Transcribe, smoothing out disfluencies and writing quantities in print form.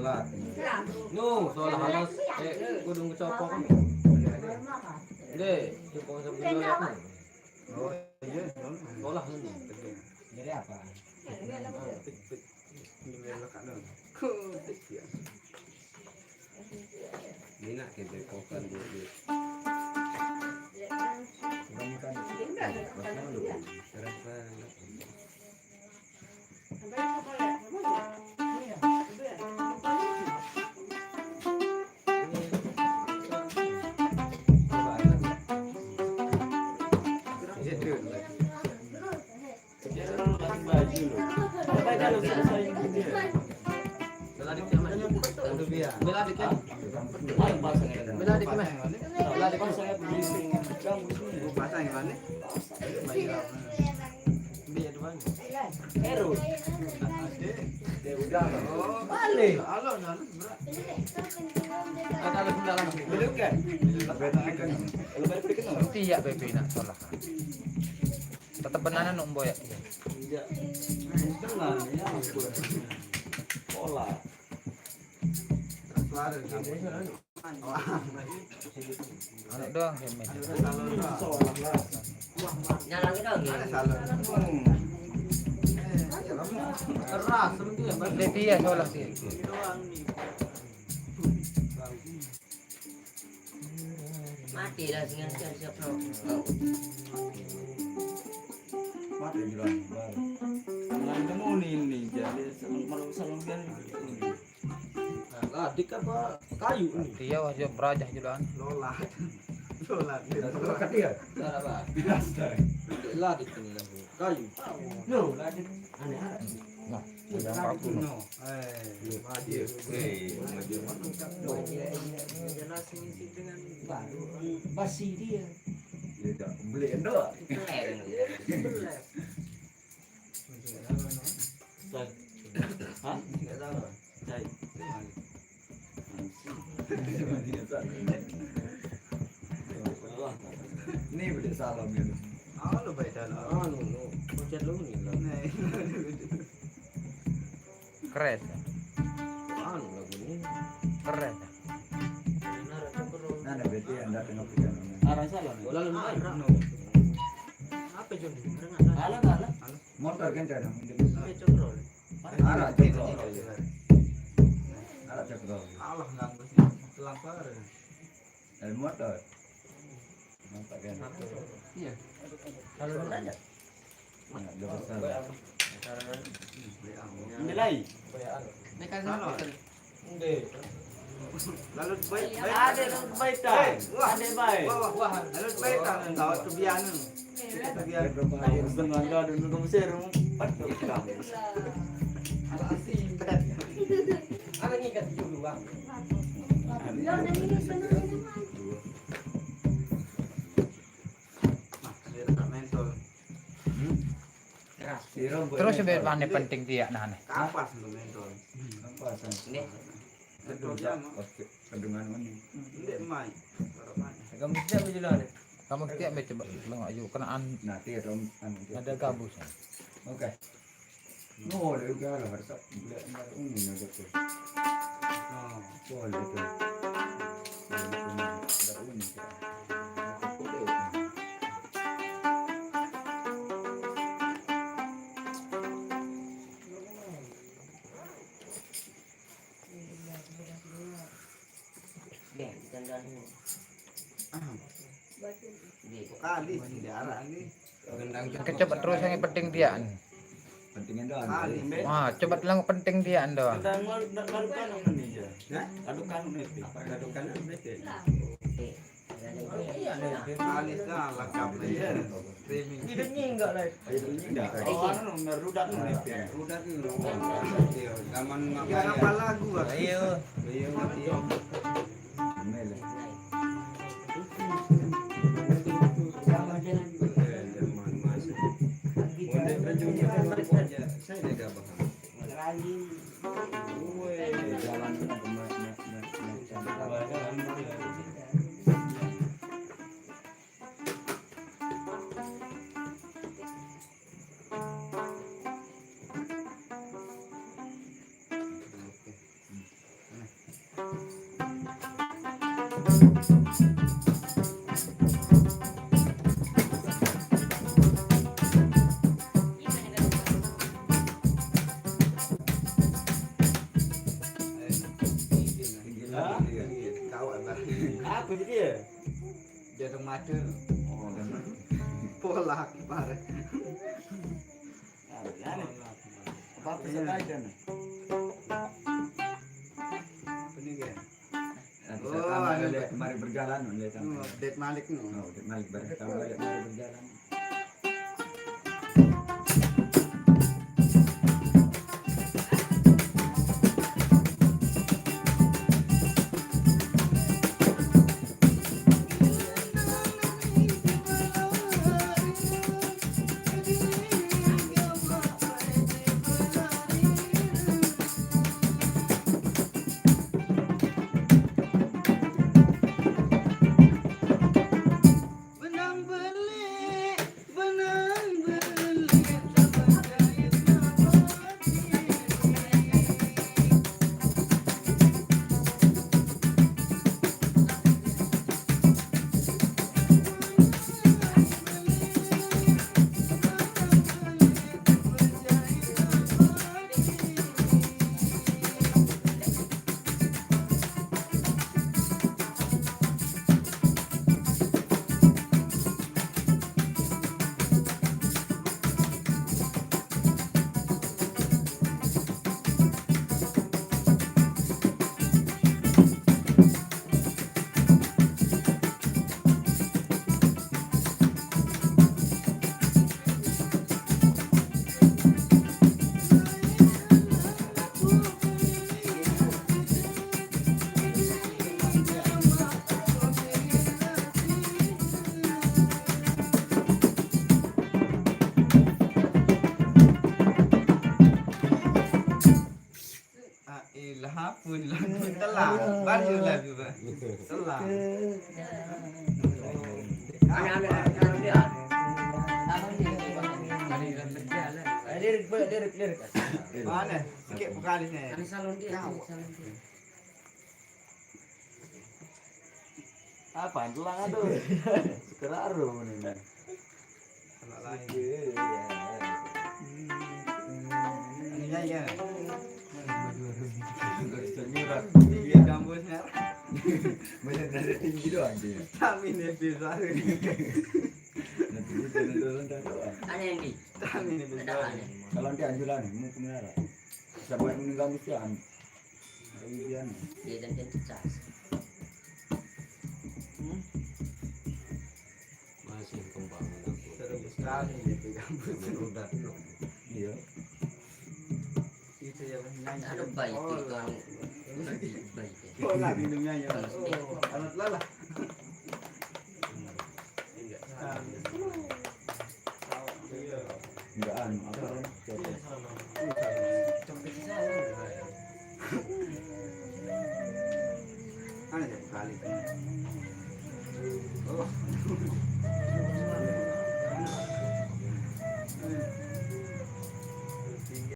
Lah. No, soal halas kudung copong. Deh, copong sebenarnya. Oh, iya, olah ini. Jadi apa? Ini nak kita kokan dulu. Iya, baby nak salah. Tetap benanan nombo ya. Tidak. Dengan ya. Pola. Anak doang yang main. Nyalangin dong. Keras seperti ya. Baby ya salah sih. Mati lah singan siap bro. Mati jalan. Lain kamu ini jadi salungan. Adik apa kayu ini? Dia wajib berajah jualan. Lola. Lola. Lola kadia. Apa? Biasa. Lah di sini lagi. Kayu. No, lagi. Aneh. Nah, yang aku. No. Maju. Maju. Jelas mengisi dengan Baru basi dia. Dia tak beli endo. Hah? Enggak tahu. Cai. Ini boleh salam gitu. Ah, lu baik dah. Ah, lu. Macam lu ni lah. Keren. Ah, lu lagu ni. Keren. Ada berarti anda tengah pegang. Arah salah. Bola lu main. apa John? Alah. Motor kan cara. Control. Arah cekrol. Arah cekrol. Allah ngambus. Selapar. Motor. Nampak kan? Iya. Kalau aja. Nilai. Nekan salah. Lalu baik. Ada baik dah. Ada baik. Wah, lalu baik tak tahu kebiasaan. Kebiasaan dengan ada dulu Mesir. Patut kamu. Ada ngikat dulu bang. Terus sebenarnya penting dia nah nih. Kapas lu mentol. Kapasan. Ini. Betul ya. Kedungan ini. Ndek mai. Kamu siap berjalan. Kamu siap coba bang ayo kenaan Nanti ada gabus. Oke. No, le udah lah harus beli ini aja tuh. Oh, boleh tuh. Ada ini. Kali di arah ini. Coba terus yang penting dia. Pentingnya doang. Wah, coba lang penting dia doang. Ladukan ini aja. Ya? Ladukan ini. Apa ladukan ini? Kali dah lengkap ya. Hidupnya enggak lah. Hidupnya enggak. Oh, merudak ini. Rudak ini. Zaman apa lagu? Ayo. Ayo. Mele. Apa dia? Jatuh mata. Polak bare. Apa sekali kan? Ini kan. Mari berjalan, Update Malik no. Malik mari berjalan. Pun telah baru lagi Pak. Telah. Lirik. Mana? Sikit bekali ni. Salon dia. Apa? Telah aduh. Sekeraru ni. Salah lagi. Ini ya. Dia gambusnya. Macam ada tinggi doang dia. Kami ni bisa. Nanti kita doang doang. Ada yang ni. Kami ni bisa. Kalau nanti anjuran ni, mau kemana? Siapa yang meninggal mesti an. Kemudian. Dia dan cas. Masih kembang aku. Seru sekali itu gambus. Udah no. Iya. Itu yang nyanyi. Ada baik itu kan. Baik. Oh, nak minumnya ya. Alat lalah. Enggak anu apa